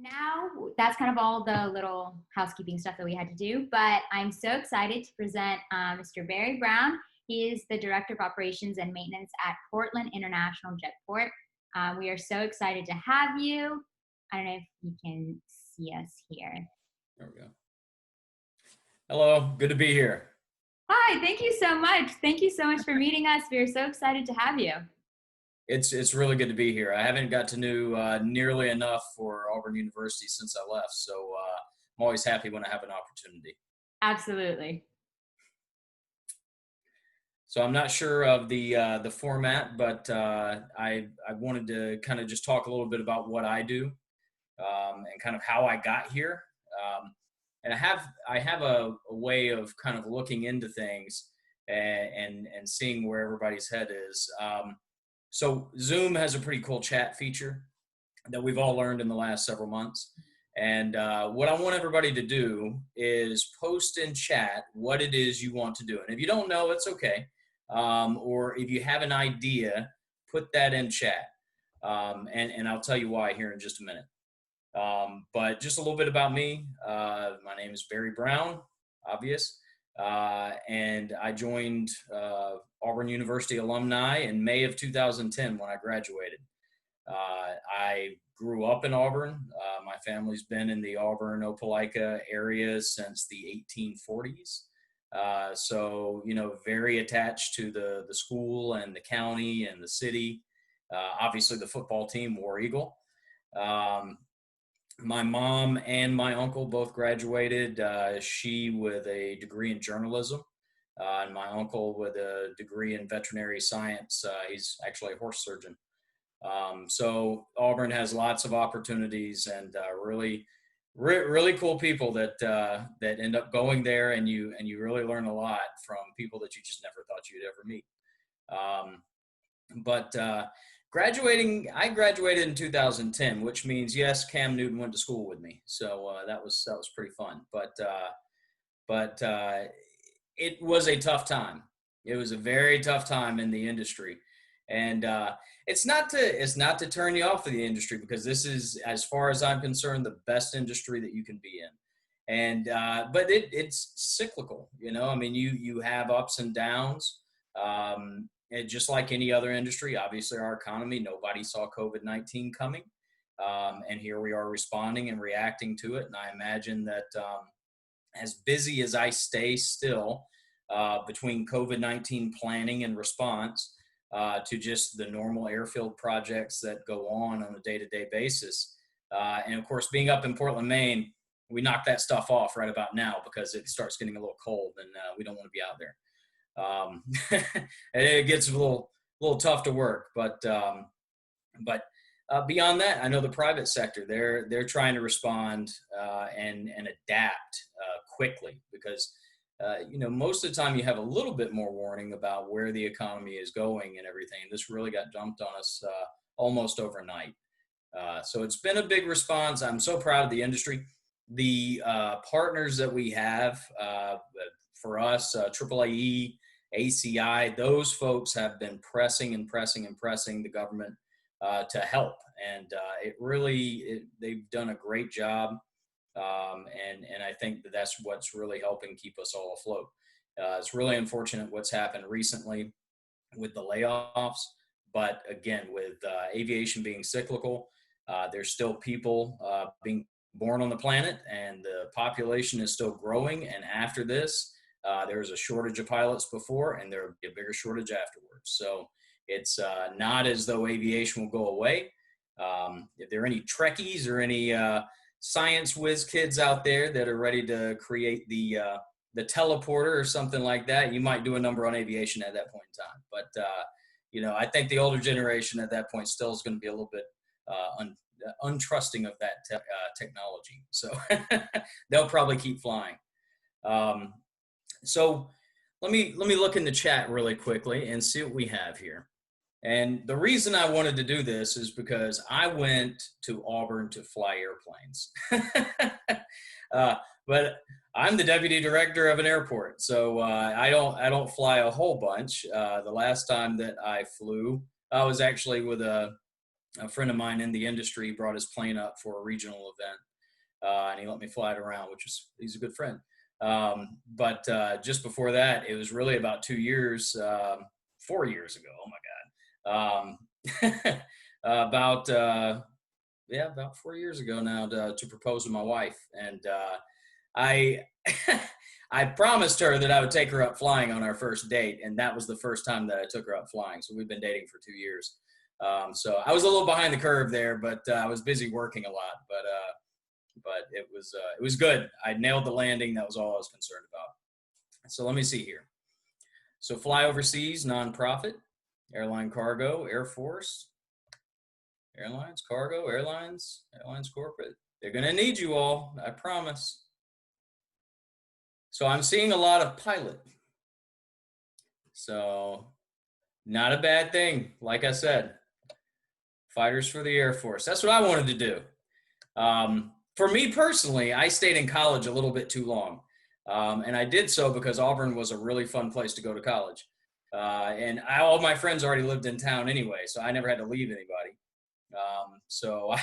Now that's kind of all the little housekeeping stuff that we had to do, but I'm so excited to present Mr. Barry Brown. He is the Director of Operations and Maintenance at Portland International Jetport. We are so excited to have you. I don't know if you can see us here. There we go. Hello, good to be here. Hi, thank you so much. Thank you so much for meeting us. We are so excited to have you. It's really good to be here. I haven't got to know nearly enough for Auburn University since I left, so I'm always happy when I have an opportunity. Absolutely. So I'm not sure of the format, but I wanted to kind of just talk a little bit about what I do and kind of how I got here. And I have a way of kind of looking into things and seeing where everybody's head is. So Zoom has a pretty cool chat feature that we've all learned in the last several months. And what I want everybody to do is post in chat what it is you want to do. And if you don't know, it's okay. Or if you have an idea, put that in chat. And I'll tell you why here in just a minute. But just a little bit about me. My name is Barry Brown, obvious. And I joined Auburn University alumni in May of 2010 when I graduated. I grew up in Auburn. My family's been in the Auburn, Opelika area since the 1840s. So, very attached to the school and the county and the city. Obviously, the football team, War Eagle. My mom and my uncle both graduated, she with a degree in journalism, and my uncle with a degree in veterinary science. He's actually a horse surgeon. So Auburn has lots of opportunities and really cool people that end up going there, and you really learn a lot from people that you just never thought you'd ever meet. I graduated in 2010, which means yes, Cam Newton went to school with me, so that was pretty fun. But it was a tough time. It was a very tough time in the industry, and it's not to turn you off of the industry, because this is, as far as I'm concerned, the best industry that you can be in. And but it's cyclical, I mean, you have ups and downs. And just like any other industry, obviously our economy, nobody saw COVID-19 coming. And here we are responding and reacting to it. And I imagine that as busy as I stay still between COVID-19 planning and response to just the normal airfield projects that go on a day-to-day basis. And of course, being up in Portland, Maine, we knock that stuff off right about now because it starts getting a little cold and we don't want to be out there. And it gets a little tough to work, but beyond that, I know the private sector, they're trying to respond and adapt quickly, because most of the time you have a little bit more warning about where the economy is going and everything. This really got dumped on us almost overnight. So it's been a big response. I'm so proud of the industry. The partners that we have for us, AAAE, ACI, those folks have been pressing the government to help. And they've done a great job. And I think that's what's really helping keep us all afloat. It's really unfortunate what's happened recently with the layoffs. But again, with aviation being cyclical, there's still people being born on the planet, and the population is still growing. And after this, there was a shortage of pilots before, and there will be a bigger shortage afterwards. So it's not as though aviation will go away. If there are any Trekkies or any science whiz kids out there that are ready to create the teleporter or something like that, you might do a number on aviation at that point in time. But I think the older generation at that point still is going to be a little bit untrusting of that technology. So they'll probably keep flying. So let me look in the chat really quickly and see what we have here. And the reason I wanted to do this is because I went to Auburn to fly airplanes. But I'm the deputy director of an airport, so I don't fly a whole bunch. The last time that I flew, I was actually with a a friend of mine in the industry brought his plane up for a regional event, and he let me fly it around, he's a good friend. But just before that, it was really about 2 years, 4 years ago. Oh my God. About about 4 years ago now to propose to my wife, and I I promised her that I would take her up flying on our first date, and that was the first time that I took her up flying. So we've been dating for 2 years. So I was a little behind the curve there, but I was busy working a lot. But it was good. I nailed the landing. That was all I was concerned about. So let me see here. So fly overseas, nonprofit, airline cargo, Air Force, airlines, cargo, airlines corporate. They're going to need you all, I promise. So I'm seeing a lot of pilot. So not a bad thing. Like I said, fighters for the Air Force. That's what I wanted to do. For me personally, I stayed in college a little bit too long. And I did so because Auburn was a really fun place to go to college. And all my friends already lived in town anyway, so I never had to leave anybody. So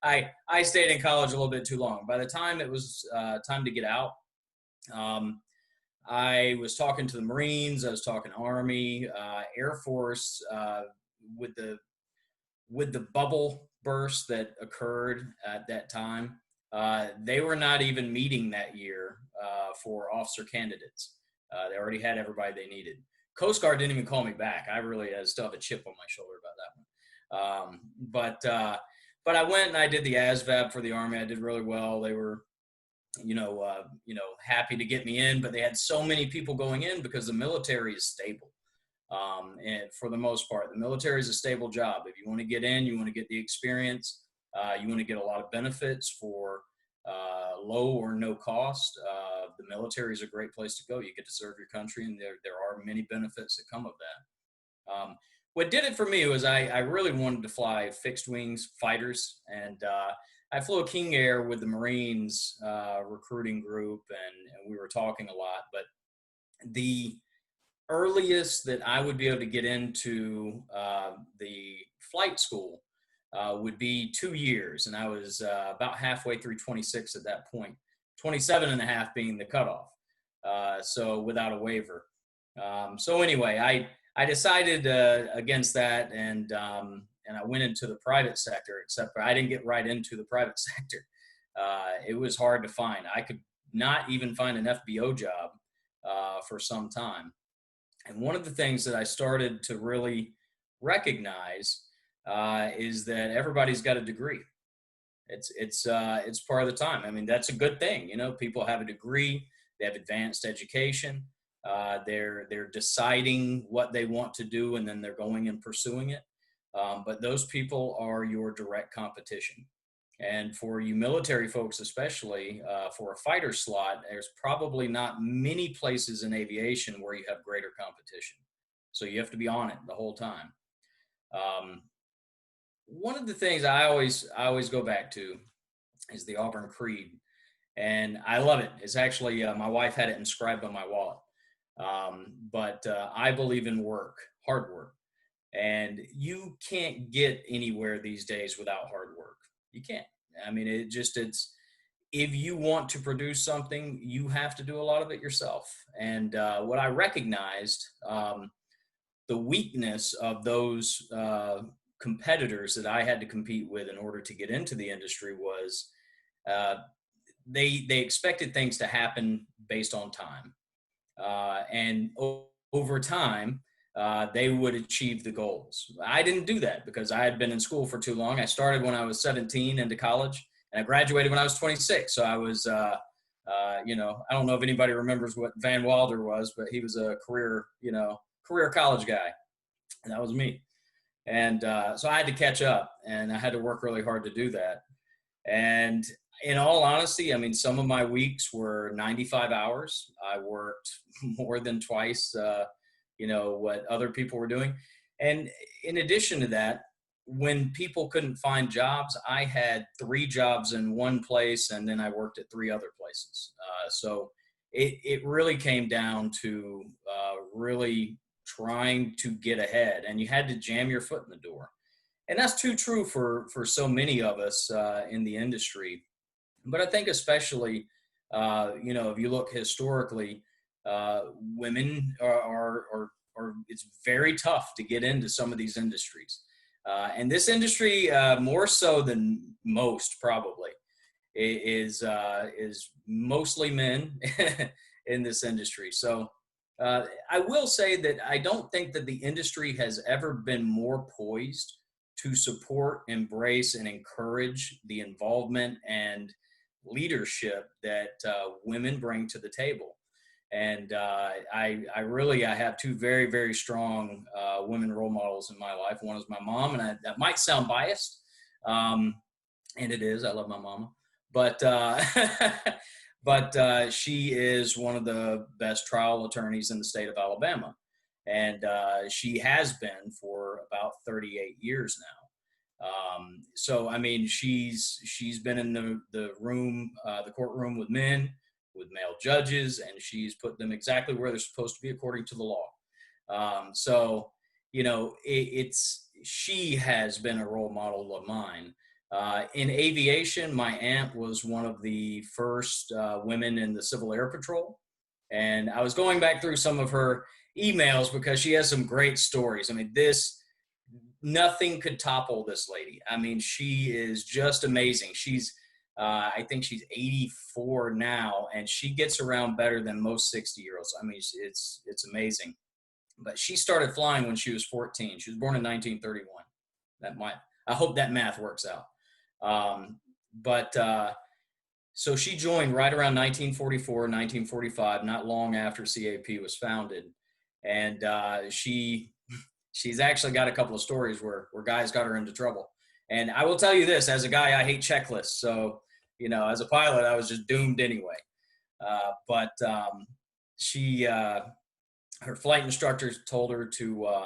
I stayed in college a little bit too long. By the time it was time to get out, I was talking to the Marines, I was talking Army, Air Force, with the bubble burst that occurred at that time. They were not even meeting that year for officer candidates. They already had everybody they needed. Coast Guard didn't even call me back. I still have a chip on my shoulder about that one. But I went and I did the ASVAB for the Army. I did really well. They were, happy to get me in, but they had so many people going in because the military is stable. And for the most part, the military is a stable job. If you want to get in, you want to get the experience, you want to get a lot of benefits for low or no cost. The military is a great place to go. You get to serve your country, and there are many benefits that come of that. What did it for me was I really wanted to fly fixed wings fighters, and I flew a King Air with the Marines recruiting group, and we were talking a lot. But the earliest that I would be able to get into the flight school would be 2 years. And I was about halfway through 26 at that point, 27 and a half being the cutoff. So without a waiver. So anyway, I decided against that, and I went into the private sector, except for I didn't get right into the private sector. It was hard to find. I could not even find an FBO job for some time. And one of the things that I started to really recognize is that everybody's got a degree. It's part of the time. I mean, that's a good thing. People have a degree. They have advanced education. They're deciding what they want to do, and then they're going and pursuing it. But those people are your direct competition. And for you military folks, especially for a fighter slot, there's probably not many places in aviation where you have greater competition. So you have to be on it the whole time. One of the things I always go back to is the Auburn Creed. And I love it. It's actually, my wife had it inscribed on my wallet. But I believe in work, hard work. And you can't get anywhere these days without hard work. You can't. I mean, it's if you want to produce something, you have to do a lot of it yourself. And what I recognized, the weakness of those competitors that I had to compete with in order to get into the industry was they expected things to happen based on time. And over time, they would achieve the goals. I didn't do that because I had been in school for too long. I started when I was 17 into college, and I graduated when I was 26. So I was, I don't know if anybody remembers what Van Wilder was, but he was a career college guy, and that was me. And so I had to catch up, and I had to work really hard to do that. And in all honesty, I mean, some of my weeks were 95 hours. I worked more than twice, what other people were doing. And in addition to that, when people couldn't find jobs, I had 3 jobs in one place, and then I worked at 3 other places. So it really came down to really trying to get ahead, and you had to jam your foot in the door. And that's too true for so many of us in the industry. But I think especially, if you look historically, women it's very tough to get into some of these industries. And this industry, more so than most probably, is mostly men in this industry. So I will say that I don't think that the industry has ever been more poised to support, embrace, and encourage the involvement and leadership that women bring to the table. And I have two very, very strong women role models in my life. One is my mom, and that might sound biased, and it is. I love my mama, but she is one of the best trial attorneys in the state of Alabama, and she has been for about 38 years now. So I mean, she's been in the room, the courtroom with men, with male judges, and she's put them exactly where they're supposed to be according to the law. So she has been a role model of mine. In aviation, my aunt was one of the first women in the Civil Air Patrol, and I was going back through some of her emails because she has some great stories. I mean, nothing could topple this lady. I mean, she is just amazing. I think she's 84 now, and she gets around better than most 60-year-olds. I mean, it's amazing. But she started flying when she was 14. She was born in 1931. I hope that math works out. So she joined right around 1944, 1945, not long after CAP was founded. And she's actually got a couple of stories where guys got her into trouble. And I will tell you this, as a guy, I hate checklists. So, as a pilot, I was just doomed anyway. Her flight instructors told her to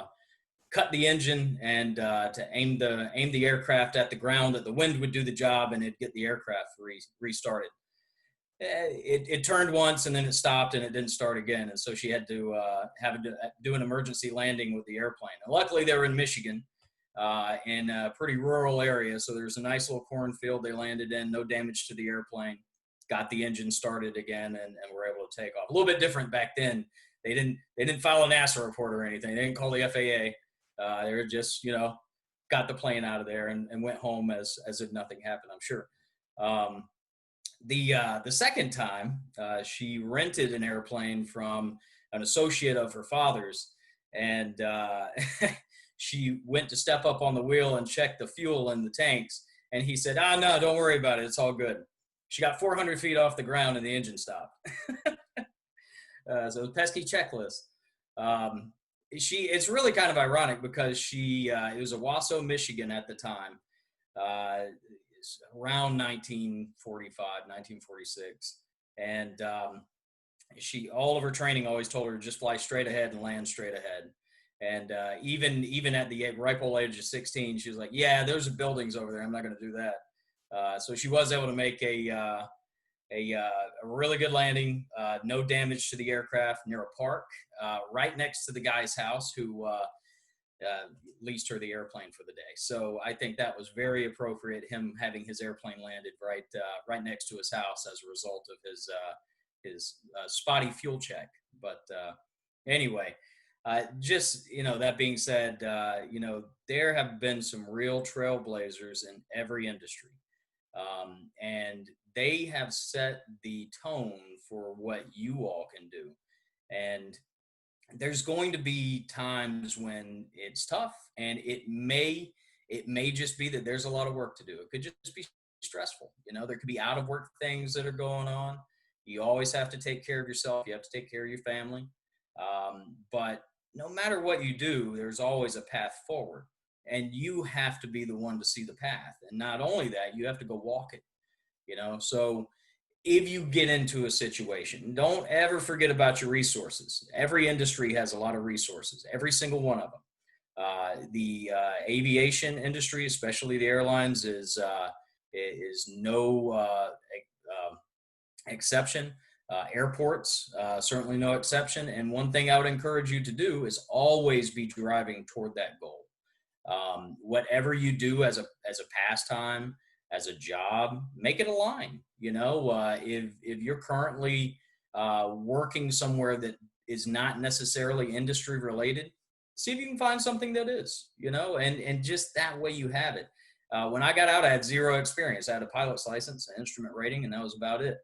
cut the engine and to aim the aircraft at the ground, that the wind would do the job and it'd get the aircraft restarted. It turned once and then it stopped and it didn't start again. And so she had to do an emergency landing with the airplane. And luckily they were in Michigan, in a pretty rural area. So there's a nice little cornfield they landed in, no damage to the airplane, got the engine started again, and were able to take off. A little bit different back then. They didn't file a NASA report or anything. They didn't call the FAA. They were just, got the plane out of there and went home as if nothing happened, I'm sure. The second time, she rented an airplane from an associate of her father's, and she went to step up on the wheel and check the fuel in the tanks, and he said, no, don't worry about it. It's all good. She got 400 feet off the ground and the engine stopped. So pesky checklist. It's really kind of ironic because it was Owasso, Michigan at the time, around 1945, 1946. And all of her training always told her to just fly straight ahead and land straight ahead. And even at the ripe old age of 16, she was like, yeah, there's buildings over there. I'm not going to do that. So she was able to make a really good landing, no damage to the aircraft, near a park, right next to the guy's house who leased her the airplane for the day. So I think that was very appropriate, him having his airplane landed right next to his house as a result of his spotty fuel check. But anyway, that being said, there have been some real trailblazers in every industry. And they have set the tone for what you all can do. And there's going to be times when it's tough, and it may just be that there's a lot of work to do. It could just be stressful. There could be out of work things that are going on. You always have to take care of yourself. You have to take care of your family. But no matter what you do, there's always a path forward, and you have to be the one to see the path. And not only that, you have to go walk it. So if you get into a situation, don't ever forget about your resources. Every industry has a lot of resources, every single one of them. The aviation industry, especially the airlines, is no exception. Airports, certainly no exception. And one thing I would encourage you to do is always be driving toward that goal. Whatever you do as a pastime, as a job, make it align. If you're currently working somewhere that is not necessarily industry related, see if you can find something that is, and just that way you have it. When I got out, I had zero experience. I had a pilot's license, an instrument rating, and that was about it.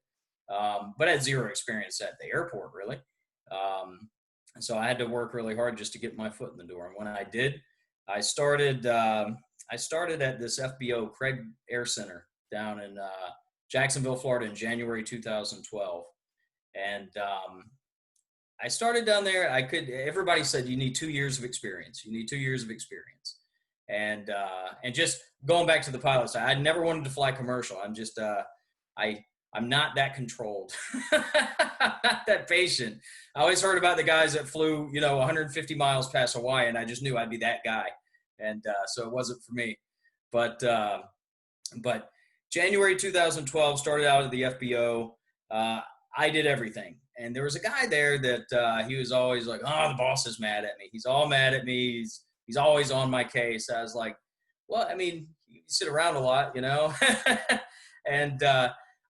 But I had zero experience at the airport, really. So I had to work really hard just to get my foot in the door. And when I did, I started at this FBO Craig Air Center down in Jacksonville, Florida in January 2012. And I started down there. Everybody said, you need 2 years of experience. You need 2 years of experience. And just going back to the pilot side, I never wanted to fly commercial. I'm not that controlled. I'm not that patient. I always heard about the guys that flew, 150 miles past Hawaii, and I just knew I'd be that guy. And so it wasn't for me. But January 2012, started out at the FBO. I did everything. And there was a guy there that he was always like, oh, the boss is mad at me. He's all mad at me. He's always on my case. I was like, well, I mean, you sit around a lot, and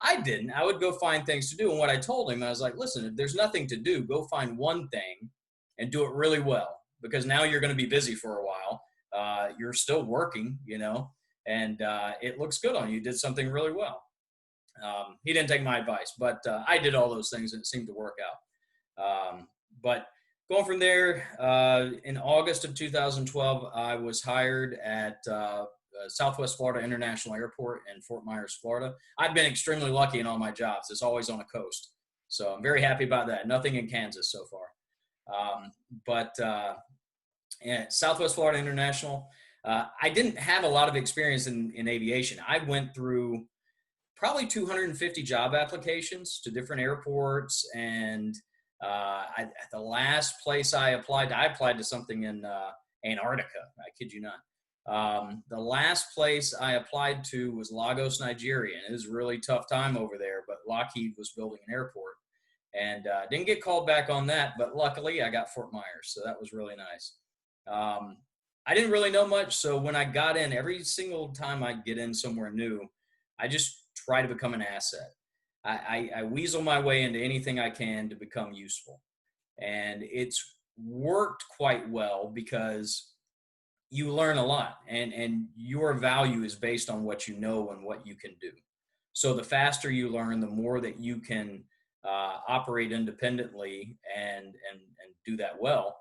I didn't. I would go find things to do. And what I told him, I was like, listen, if there's nothing to do, go find one thing and do it really well, because now you're going to be busy for a while. You're still working, and it looks good on you. You did something really well. He didn't take my advice, but I did all those things and it seemed to work out. But going from there, in August of 2012, I was hired at Southwest Florida International Airport in Fort Myers, Florida. I've been extremely lucky in all my jobs. It's always on a coast. So I'm very happy about that. Nothing in Kansas so far. Yeah, Southwest Florida International, I didn't have a lot of experience in aviation. I went through probably 250 job applications to different airports. And the last place I applied to something in Antarctica. I kid you not. The last place I applied to was Lagos, Nigeria. And it was a really tough time over there, but Lockheed was building an airport. And didn't get called back on that, but luckily I got Fort Myers. So that was really nice. I didn't really know much. So when I got in, every single time I get in somewhere new, I just try to become an asset. I weasel my way into anything I can to become useful. And it's worked quite well because you learn a lot, and your value is based on what you know and what you can do. So the faster you learn, the more that you can operate independently and do that well,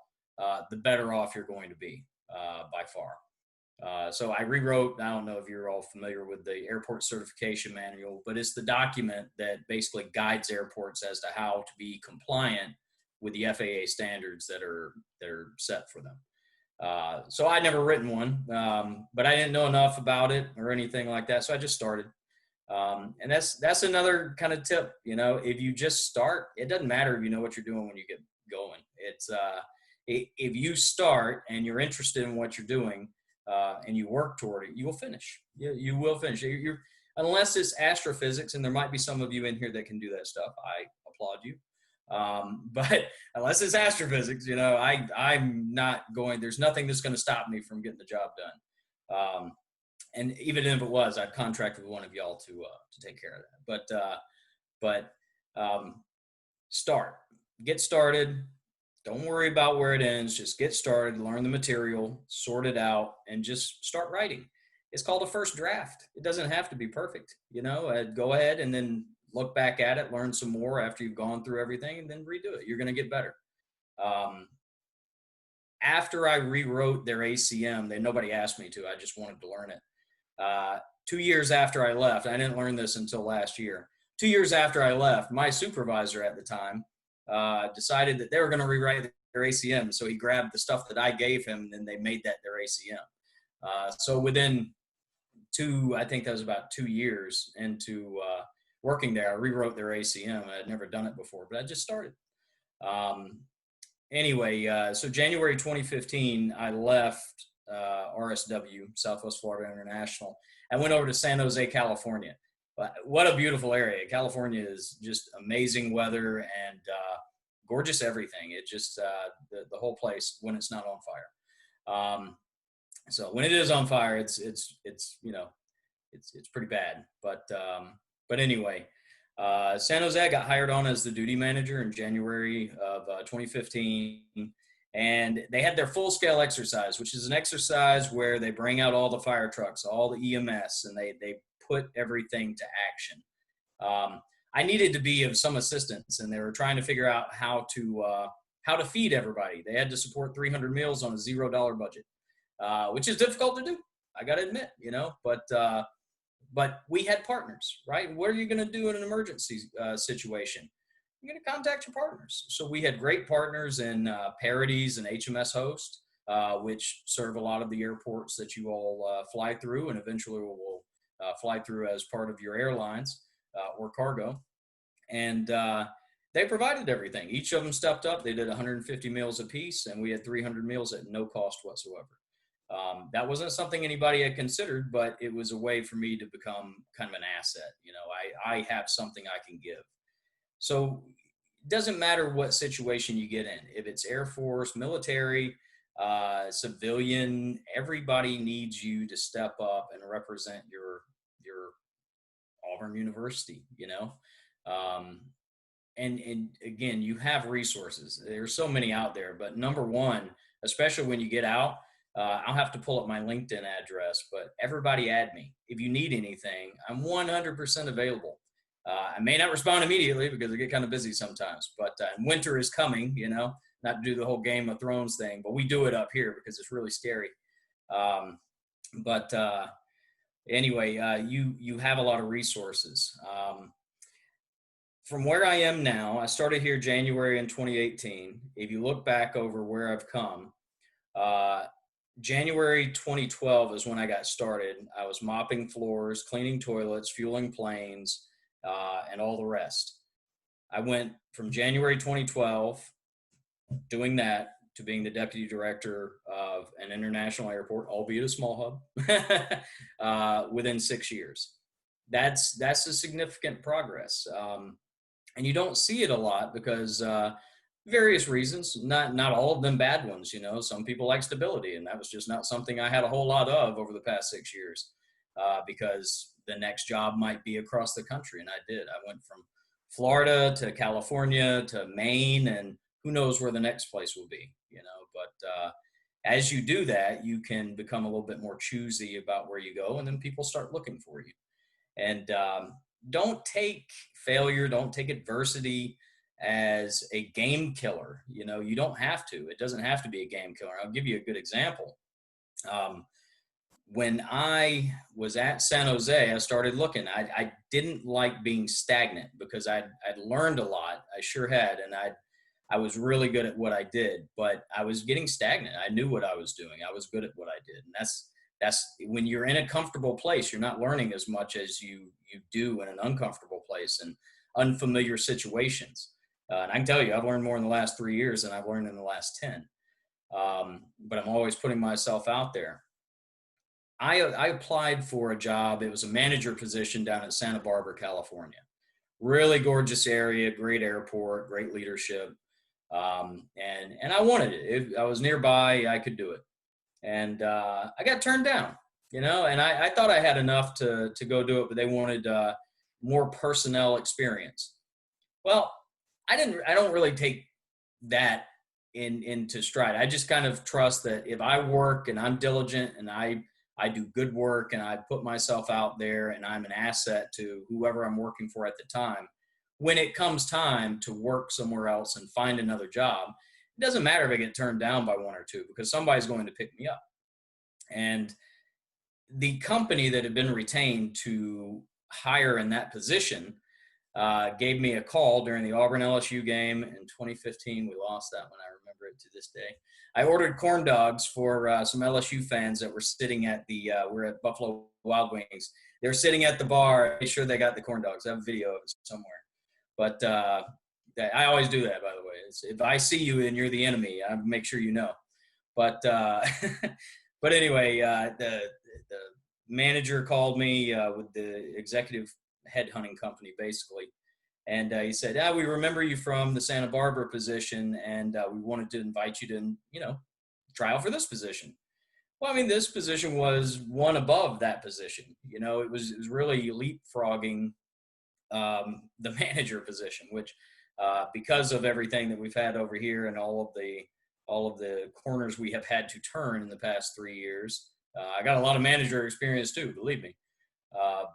the better off you're going to be by far. So I rewrote, I don't know if you're all familiar with the airport certification manual, but it's the document that basically guides airports as to how to be compliant with the FAA standards that are set for them. So I'd never written one, but I didn't know enough about it or anything like that. So I just started. And that's another kind of tip, if you just start, it doesn't matter if you know what you're doing when you get going. It's if you start and you're interested in what you're doing, and you work toward it, you will finish. You will finish. Unless it's astrophysics, and there might be some of you in here that can do that stuff. I applaud you. But unless it's astrophysics, I'm not going. There's nothing that's going to stop me from getting the job done. And even if it was, I'd contract with one of y'all to take care of that. But get started. Don't worry about where it ends. Just get started, learn the material, sort it out, and just start writing. It's called a first draft. It doesn't have to be perfect. Go ahead and then look back at it, learn some more after you've gone through everything, and then redo it. You're going to get better. After I rewrote their ACM, nobody asked me to. I just wanted to learn it. 2 years after I left, I didn't learn this until last year. 2 years after I left, my supervisor at the time decided that they were going to rewrite their ACM. So he grabbed the stuff that I gave him, and then they made that their ACM. So within I think that was about 2 years into working there, I rewrote their ACM. I had never done it before, but I just started. Anyway, so January 2015, I left RSW, Southwest Florida International. I went over to San Jose, California. What a beautiful area. California is just amazing weather and gorgeous everything. It just, the whole place when it's not on fire. So when it is on fire, it's it's pretty bad. But anyway, San Jose got hired on as the duty manager in January of 2015, and they had their full scale exercise, which is an exercise where they bring out all the fire trucks, all the EMS, and they put everything to action. I needed to be of some assistance, and they were trying to figure out how to feed everybody. They had to support 300 meals on a $0 budget, which is difficult to do. I got to admit, but we had partners, right? What are you going to do in an emergency situation? You're going to contact your partners. So we had great partners in Parodies and HMS Host, which serve a lot of the airports that you all fly through and eventually will fly through as part of your airlines or cargo. And they provided everything. Each of them stepped up. They did 150 meals apiece, and we had 300 meals at no cost whatsoever. That wasn't something anybody had considered, but it was a way for me to become kind of an asset. I have something I can give. So it doesn't matter what situation you get in. If it's Air Force, military, civilian, everybody needs you to step up and represent your Auburn University, and again, you have resources. There's so many out there, but number one, especially when you get out, I'll have to pull up my LinkedIn address, but everybody add me. If you need anything, I'm 100% available. I may not respond immediately because I get kind of busy sometimes, but winter is coming, not to do the whole Game of Thrones thing, but we do it up here because it's really scary. Anyway, you have a lot of resources. From where I am now, I started here January in 2018. If you look back over where I've come, January 2012 is when I got started. I was mopping floors, cleaning toilets, fueling planes, and all the rest. I went from January 2012 doing that to being the deputy director of an international airport, albeit a small hub, within 6 years. That's a significant progress. And you don't see it a lot because various reasons, not all of them bad ones. Some people like stability, and that was just not something I had a whole lot of over the past 6 years, because the next job might be across the country, and I did. I went from Florida to California to Maine, and who knows where the next place will be, but as you do that, you can become a little bit more choosy about where you go, and then people start looking for you. And don't take failure, don't take adversity as a game killer. You don't have to. It doesn't have to be a game killer. I'll give you a good example. When I was at San Jose, I started looking. I didn't like being stagnant because I'd learned a lot. I sure had, and I was really good at what I did, but I was getting stagnant. I knew what I was doing. I was good at what I did, and that's when you're in a comfortable place, you're not learning as much as you do in an uncomfortable place and unfamiliar situations. And I can tell you, I've learned more in the last 3 years than I've learned in the last 10. But I'm always putting myself out there. I applied for a job. It was a manager position down in Santa Barbara, California. Really gorgeous area, great airport, great leadership. And I wanted it. If I was nearby, I could do it. And I got turned down, and I thought I had enough to go do it, but they wanted more personnel experience. Well, I don't really take that into stride. I just kind of trust that if I work and I'm diligent and I do good work and I put myself out there and I'm an asset to whoever I'm working for at the time, when it comes time to work somewhere else and find another job, it doesn't matter if I get turned down by one or two because somebody's going to pick me up. And the company that had been retained to hire in that position gave me a call during the Auburn LSU game in 2015. We lost that one. I remember it to this day. I ordered corn dogs for some LSU fans that were sitting at we're at Buffalo Wild Wings. They were sitting at the bar. Make sure they got the corn dogs. I have a video of it somewhere. But I always do that, by the way. If I see you and you're the enemy, I make sure you know. But but anyway, the manager called me with the executive headhunting company, basically. And he said, we remember you from the Santa Barbara position, and we wanted to invite you to, try out for this position. Well, I mean, this position was one above that position. It was really leapfrogging the manager position, which because of everything that we've had over here and all of the corners we have had to turn in the past 3 years, I got a lot of manager experience too, believe me.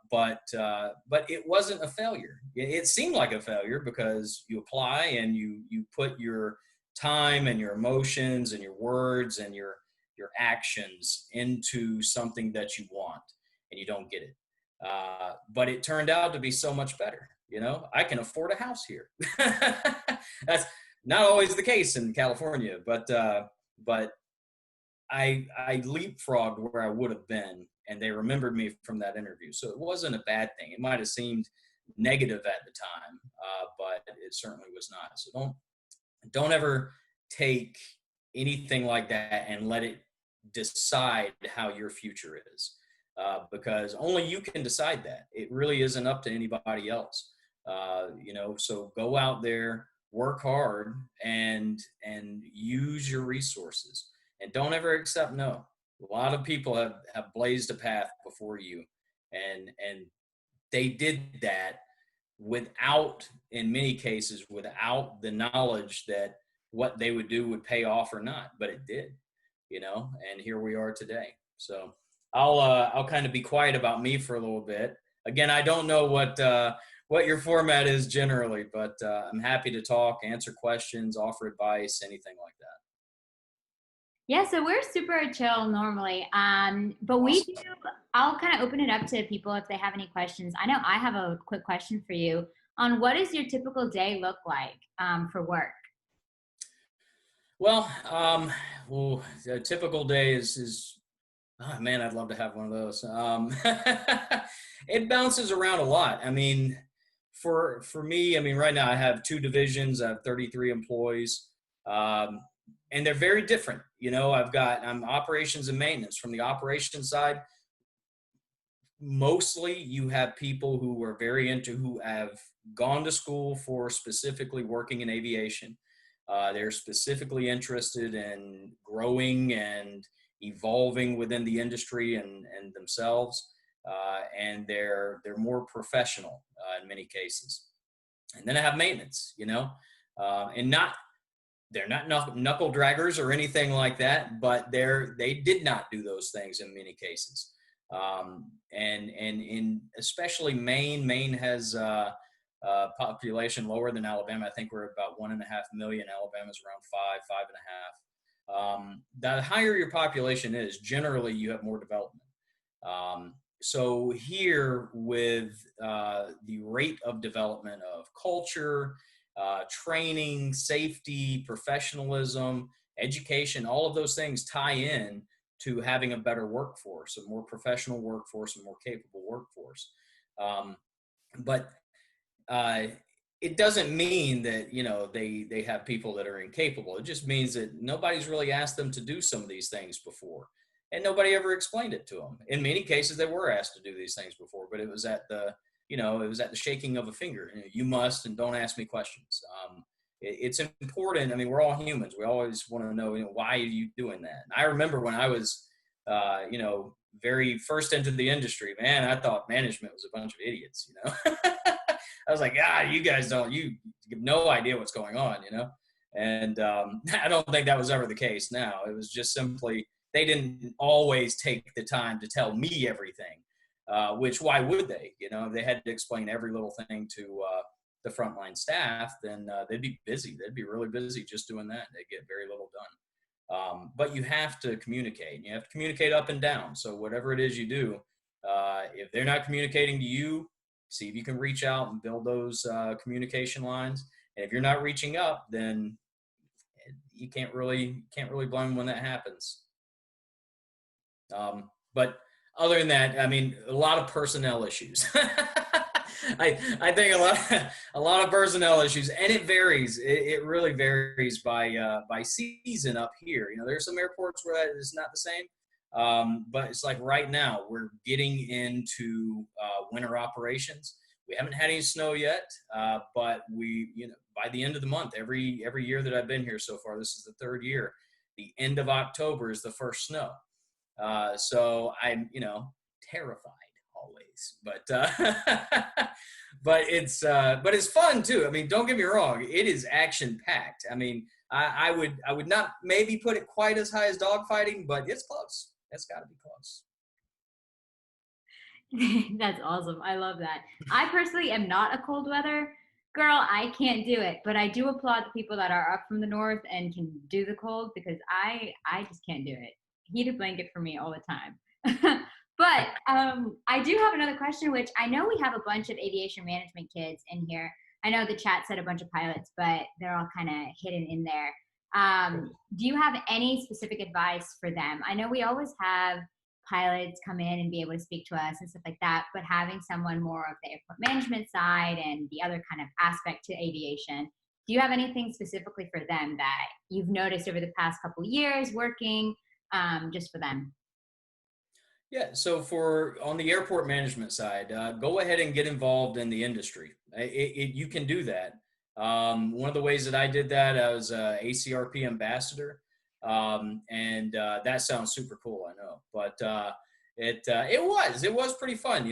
But it wasn't a failure. It seemed like a failure because you apply and you put your time and your emotions and your words and your actions into something that you want, and you don't get it. But it turned out to be so much better. I can afford a house here. That's not always the case in California, but I leapfrogged where I would have been, and they remembered me from that interview. So it wasn't a bad thing. It might have seemed negative at the time, but it certainly was not. So don't ever take anything like that and let it decide how your future is, because only you can decide that. It really isn't up to anybody else. So go out there, work hard, and use your resources, and don't ever accept no. A lot of people have blazed a path before you, and they did that without, in many cases, without the knowledge that what they would do would pay off or not, but it did, and here we are today. So I'll kind of be quiet about me for a little bit. Again, I don't know what your format is generally, but I'm happy to talk, answer questions, offer advice, anything like that. Yeah, so we're super chill normally. But we Awesome. do, I'll kind of open it up to people if they have any questions. I know I have a quick question for you on what does your typical day look like for work? Well, a typical day is oh man, I'd love to have one of those. It bounces around a lot. I mean, for me, I mean, right now I have two divisions. I have 33 employees, um, and they're very different. I'm operations and maintenance. From the operations side, mostly you have people who are who have gone to school for specifically working in aviation. They're specifically interested in growing and evolving within the industry and themselves, and they're more professional in many cases. And then I have maintenance, and not they're not knuckle draggers or anything like that, but they did not do those things in many cases. And in especially Maine has population lower than Alabama. I think we're about 1.5 million. Alabama's around 5.5. The higher your population is, generally you have more development. So here with the rate of development of culture, training, safety, professionalism, education, all of those things tie in to having a better workforce, a more professional workforce, a more capable workforce. But it doesn't mean that they have people that are incapable. It just means that nobody's really asked them to do some of these things before, and nobody ever explained it to them. In many cases, they were asked to do these things before, but it was at the shaking of a finger. You must, and don't ask me questions. It's important. I mean, we're all humans. We always want to know, why are you doing that? And I remember when I was, very first into the industry, man, I thought management was a bunch of idiots. I was like, you guys you have no idea what's going on, And I don't think that was ever the case now. It was just simply, they didn't always take the time to tell me everything, which why would they? If they had to explain every little thing to the frontline staff, then they'd be busy. They'd be really busy just doing that. They'd get very little done. But you have to communicate. You have to communicate up and down. So whatever it is you do, if they're not communicating to you, see if you can reach out and build those communication lines. And if you're not reaching up, then you can't really blame them when that happens. But other than that, I mean, a lot of personnel issues. I think a lot of personnel issues, and it varies. It really varies by season up here. There's some airports where that is not the same. But it's like right now we're getting into winter operations. We haven't had any snow yet, but by the end of the month, every year that I've been here so far, this is the third year. The end of October is the first snow. So I'm, terrified always, but it's fun too. I mean, don't get me wrong. It is action packed. I mean, I would not maybe put it quite as high as dogfighting, but it's close. It's got to be close. That's awesome. I love that. I personally am not a cold weather girl. I can't do it, but I do applaud the people that are up from the north and can do the cold because I just can't do it. Heated blanket for me all the time. But I do have another question, which I know we have a bunch of aviation management kids in here. I know the chat said a bunch of pilots, but they're all kind of hidden in there. Do you have any specific advice for them? I know we always have pilots come in and be able to speak to us and stuff like that, but having someone more of the airport management side and the other kind of aspect to aviation, do you have anything specifically for them that you've noticed over the past couple of years working just for them? Yeah, so for on the airport management side, go ahead and get involved in the industry. You can do that. One of the ways that I did that, I was a ACRP ambassador, and that sounds super cool, I know, but it was pretty fun,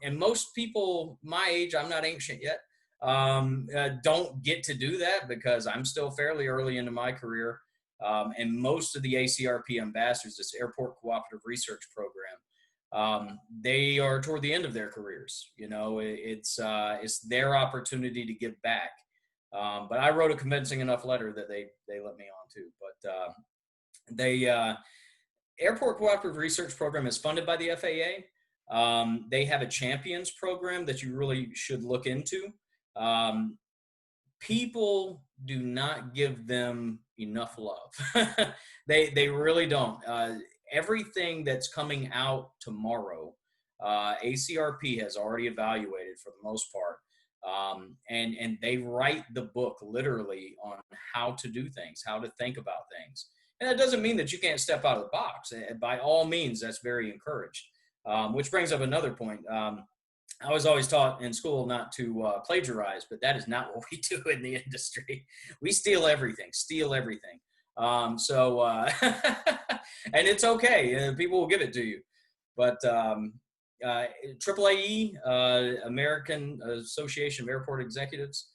and most people my age, I'm not ancient yet, don't get to do that because I'm still fairly early into my career. And most of the ACRP ambassadors, this Airport Cooperative Research Program, they are toward the end of their careers. It's their opportunity to give back. But I wrote a convincing enough letter that they let me on too. But they Airport Cooperative Research Program is funded by the FAA. They have a champions program that you really should look into. People do not give them enough love. They really don't. Everything that's coming out tomorrow, ACRP has already evaluated for the most part, and they write the book literally on how to do things, how to think about things. And that doesn't mean that you can't step out of the box. By all means, that's very encouraged. Which brings up another point. I was always taught in school not to plagiarize, but that is not what we do in the industry. We steal everything. And it's okay. People will give it to you. But AAAE, American Association of Airport Executives,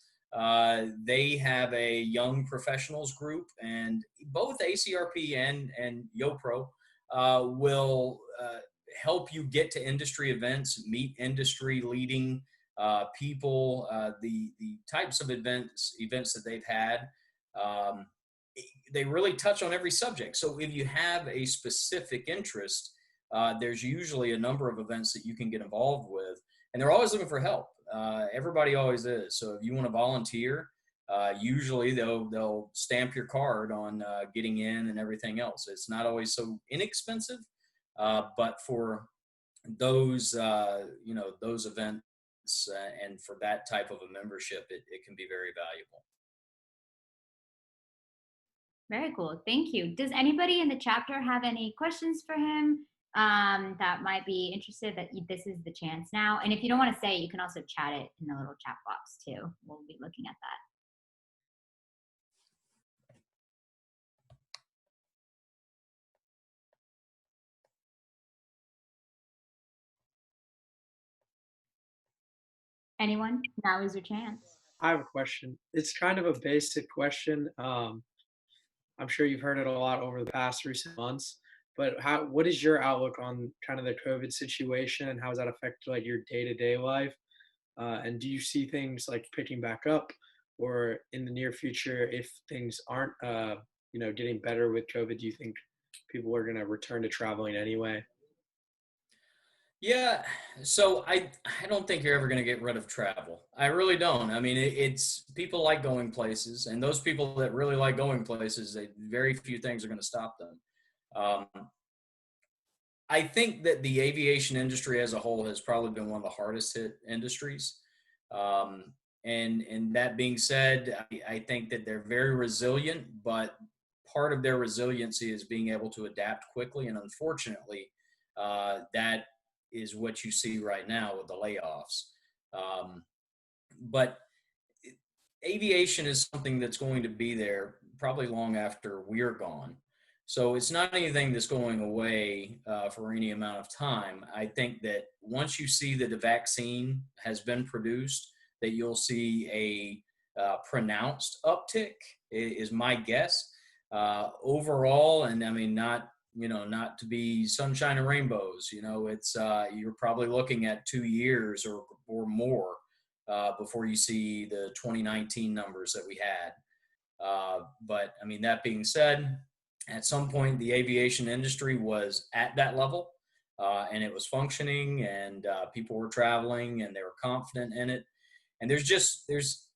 they have a young professionals group, and both ACRP and YoPro will help you get to industry events, meet industry leading people, the types of events that they've had. They really touch on every subject. So if you have a specific interest, there's usually a number of events that you can get involved with, and they're always looking for help. Everybody always is. So if you want to volunteer, usually they'll stamp your card on getting in and everything else. It's not always so inexpensive. But for those, those events and for that type of a membership, it can be very valuable. Very cool. Thank you. Does anybody in the chapter have any questions for him that might be interested? That this is the chance now. And if you don't want to say it, you can also chat it in the little chat box too. We'll be looking at that. Anyone? Now is your chance. I have a question. It's kind of a basic question. I'm sure you've heard it a lot over the past recent months, but what is your outlook on kind of the COVID situation and how has that affected like your day-to-day life? And do you see things like picking back up, or in the near future, if things aren't, getting better with COVID, do you think people are going to return to traveling anyway? Yeah, so I don't think you're ever going to get rid of travel. I really don't. I mean, it's people like going places, and those people that really like going places, very few things are going to stop them. Um, I think that the aviation industry as a whole has probably been one of the hardest hit industries. And that being said, I think that they're very resilient, but part of their resiliency is being able to adapt quickly. And unfortunately, that is what you see right now with the layoffs. But aviation is something that's going to be there probably long after we're gone. So it's not anything that's going away for any amount of time. I think that once you see that the vaccine has been produced, that you'll see a pronounced uptick is my guess. Overall, and I mean, not to be sunshine and rainbows, it's you're probably looking at 2 years or more before you see the 2019 numbers that we had. But I mean, that being said, at some point the aviation industry was at that level, and it was functioning, and people were traveling and they were confident in it. And there's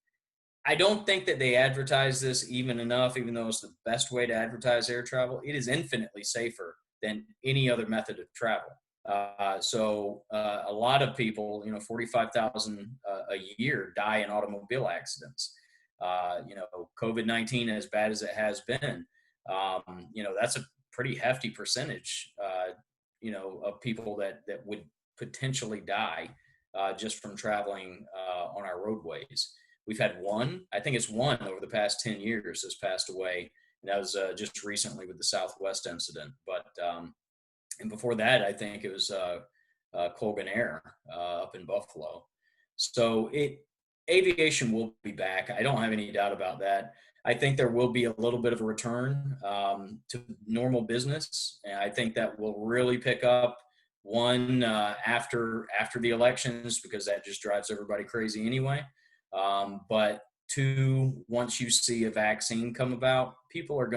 I don't think that they advertise this even enough, even though it's the best way to advertise air travel. It is infinitely safer than any other method of travel. A lot of people, 45,000 a year die in automobile accidents. COVID-19, as bad as it has been, that's a pretty hefty percentage, of people that would potentially die just from traveling on our roadways. We've had I think it's one over the past 10 years has passed away. And that was just recently with the Southwest incident. But, and before that, I think it was Colgan Air up in Buffalo. So aviation will be back. I don't have any doubt about that. I think there will be a little bit of a return to normal business. And I think that will really pick up after the elections, because that just drives everybody crazy anyway. But two, once you see a vaccine come about, people are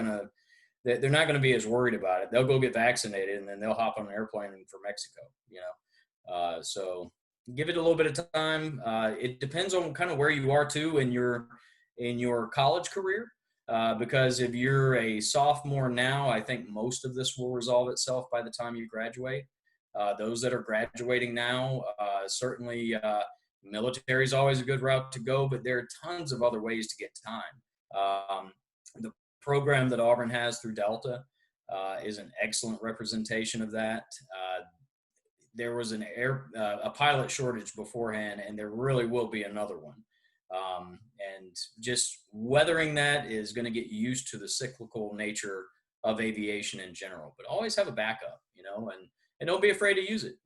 they're not going to be as worried about it. They'll go get vaccinated and then they'll hop on an airplane for Mexico, so give it a little bit of time. It depends on kind of where you are too in your college career. Because if you're a sophomore now, I think most of this will resolve itself by the time you graduate. Those that are graduating now, certainly, military is always a good route to go, but there are tons of other ways to get time. The program that Auburn has through Delta is an excellent representation of that. There was a pilot shortage beforehand, and there really will be another one. And just weathering that is going to get you used to the cyclical nature of aviation in general, but always have a backup, and don't be afraid to use it.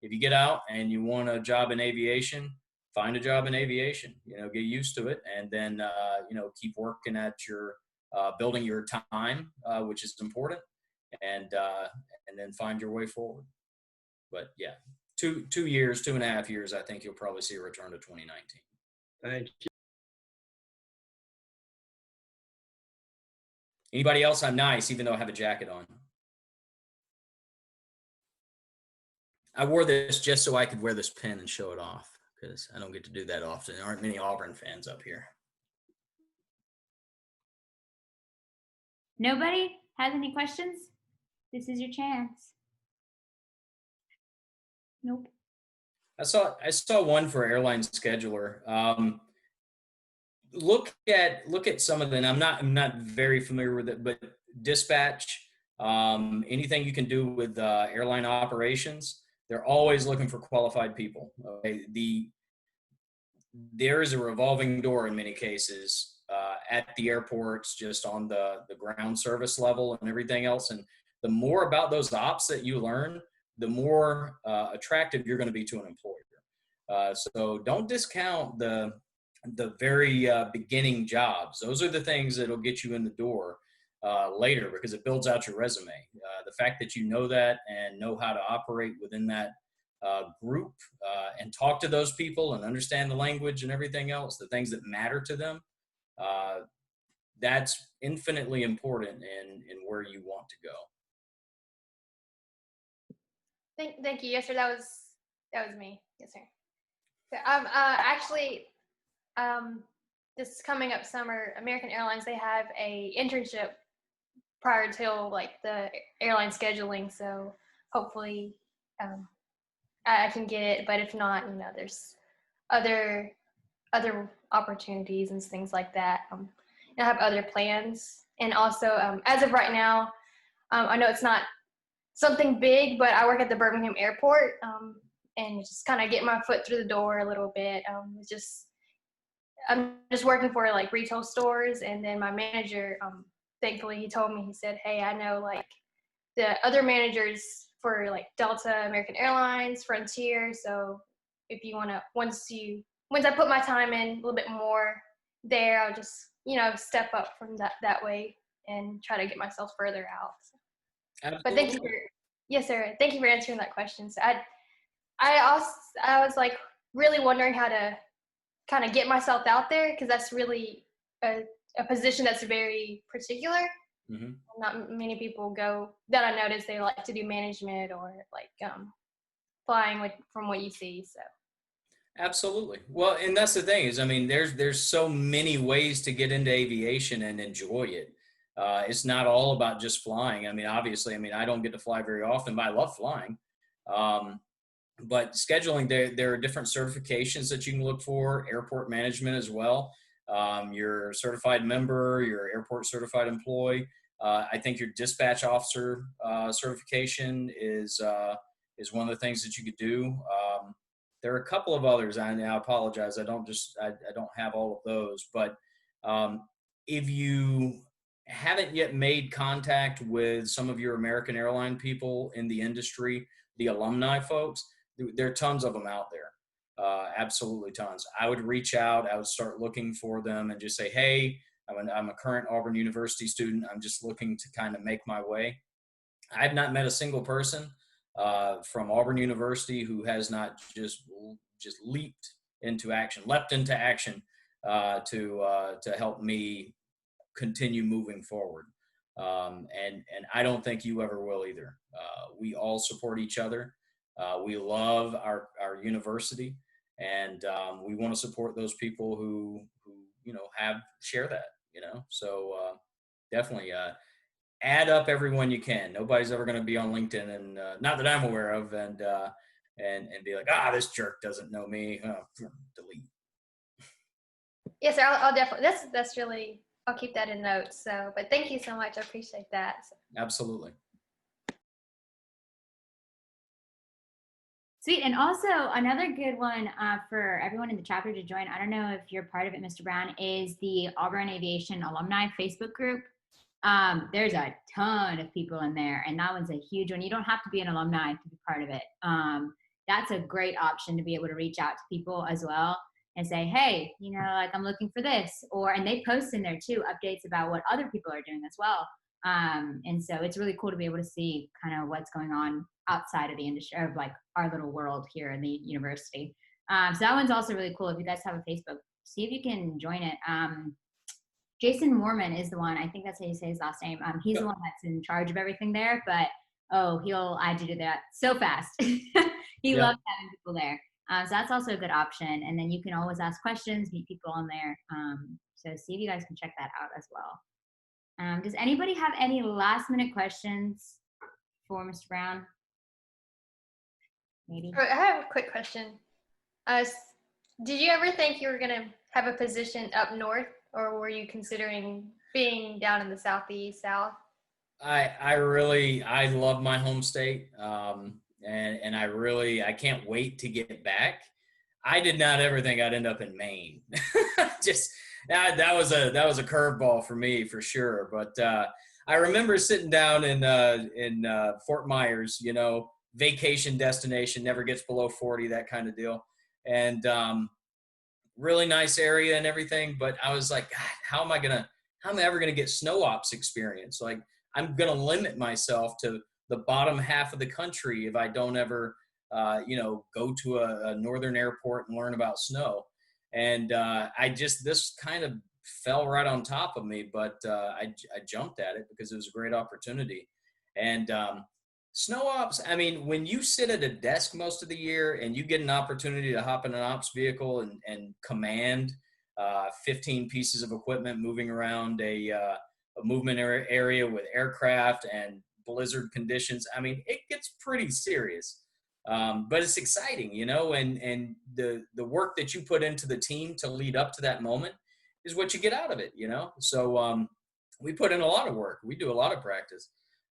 If you get out and you want a job in aviation, find a job in aviation, get used to it. And then, keep working at your, building your time, which is important, and then find your way forward. But yeah, 2.5 years, I think you'll probably see a return to 2019. Thank you. Anybody else? I'm nice, even though I have a jacket on. I wore this just so I could wear this pin and show it off, because I don't get to do that often. There aren't many Auburn fans up here. Nobody has any questions? This is your chance. Nope. I saw one for airline scheduler. Look at some of them. I'm not very familiar with it, but dispatch, anything you can do with airline operations. They're always looking for qualified people. Okay? There is a revolving door in many cases at the airports, just on the ground service level and everything else. And the more about those ops that you learn, the more attractive you're going to be to an employer. So don't discount the very beginning jobs. Those are the things that'll get you in the door later, because it builds out your resume. The fact that you know that and know how to operate within that group and talk to those people and understand the language and everything else, the things that matter to them, that's infinitely important in where you want to go. Thank you. Yes, sir. That was me. Yes, sir. So, actually, this coming up summer, American Airlines, they have a internship prior to like the airline scheduling. So hopefully, I can get it. But if not, there's other opportunities and things like that. I have other plans, and also as of right now, I know it's not something big, but I work at the Birmingham Airport, and just kind of get my foot through the door a little bit. I'm just working for like retail stores, and then my manager thankfully he told me, he said, hey, I know like the other managers for like Delta, American Airlines, Frontier. So if you want to, once I put my time in a little bit more there, I'll just, step up from that way and try to get myself further out. So. But thank you for, yes, sir. Thank you for answering that question. So I was like really wondering how to kind of get myself out there, because that's really a position that's very particular. Mm-hmm. Not many people go that I notice. They like to do management or like flying from what you see. So. Absolutely. Well, and that's the thing is, I mean, there's so many ways to get into aviation and enjoy it. It's not all about just flying. I mean, obviously, I don't get to fly very often, but I love flying. But scheduling, there are different certifications that you can look for, airport management as well. Your certified member, your airport certified employee. I think your dispatch officer certification is one of the things that you could do. There are a couple of others. I apologize. I don't have all of those. But if you haven't yet made contact with some of your American airline people in the industry, the alumni folks, there are tons of them out there. Absolutely tons. I would reach out. I would start looking for them and just say, hey, I'm a current Auburn University student. I'm just looking to kind of make my way. I've not met a single person from Auburn University who has not just leapt into action to help me continue moving forward. And I don't think you ever will either. We all support each other. We love our university, and we want to support those people who share that. So definitely add up everyone you can. Nobody's ever going to be on LinkedIn, and not that I'm aware of, and be like, this jerk doesn't know me. Delete. Yes, sir. I'll definitely. That's really. I'll keep that in notes. So, but thank you so much. I appreciate that. Absolutely. Sweet. And also another good one for everyone in the chapter to join, I don't know if you're part of it, Mr. Brown, is the Auburn Aviation Alumni Facebook group. There's a ton of people in there, and that one's a huge one. You don't have to be an alumni to be part of it. That's a great option to be able to reach out to people as well and say, hey, I'm looking for this. And they post in there too, updates about what other people are doing as well. And so it's really cool to be able to see kind of what's going on outside of the industry, of like our little world here in the university. So that one's also really cool. If you guys have a Facebook, see if you can join it. Jason Mormon is the one, I think that's how you say his last name. He's the one that's in charge of everything there, but he'll add you to that so fast. He loves having people there. So that's also a good option. And then you can always ask questions, meet people on there. So see if you guys can check that out as well. Does anybody have any last minute questions for Mr. Brown? Maybe. I have a quick question. Did you ever think you were going to have a position up north, or were you considering being down in the southeast, south? I love my home state. And I can't wait to get back. I did not ever think I'd end up in Maine. Just that was a curveball for me for sure. But I remember sitting down in Fort Myers, vacation destination, never gets below 40, that kind of deal, and really nice area and everything. But I was like, God, how am I ever gonna get snow ops experience? Like, I'm gonna limit myself to the bottom half of the country if I don't ever, go to a northern airport and learn about snow. And this kind of fell right on top of me, but I jumped at it because it was a great opportunity. And snow ops, when you sit at a desk most of the year and you get an opportunity to hop in an ops vehicle and command 15 pieces of equipment moving around a movement area with aircraft and blizzard conditions, it gets pretty serious. But it's exciting, and the work that you put into the team to lead up to that moment is what you get out of it, So we put in a lot of work. We do a lot of practice.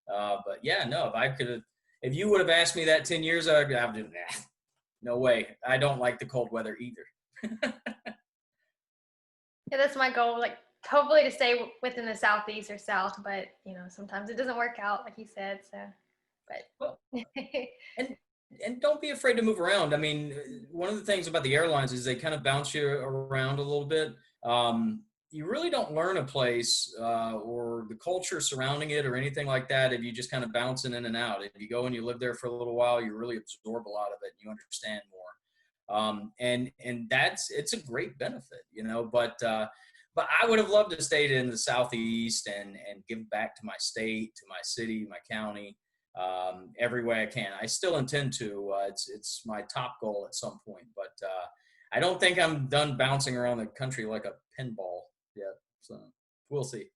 But yeah, no, if you would have asked me that 10 years ago, I'd do that. No way. I don't like the cold weather either. Yeah, that's my goal. Like hopefully to stay within the Southeast or South, but sometimes it doesn't work out like you said. So, Well, but and don't be afraid to move around. I mean, one of the things about the airlines is they kind of bounce you around a little bit. You really don't learn a place or the culture surrounding it or anything like that if you just kind of bouncing in and out. If you go and you live there for a little while, you really absorb a lot of it and you understand more. And it's a great benefit, but I would have loved to stay in the Southeast and give back to my state, to my city, my county, every way I can. I still intend to. It's my top goal at some point, but I don't think I'm done bouncing around the country like a pinball yet. So we'll see.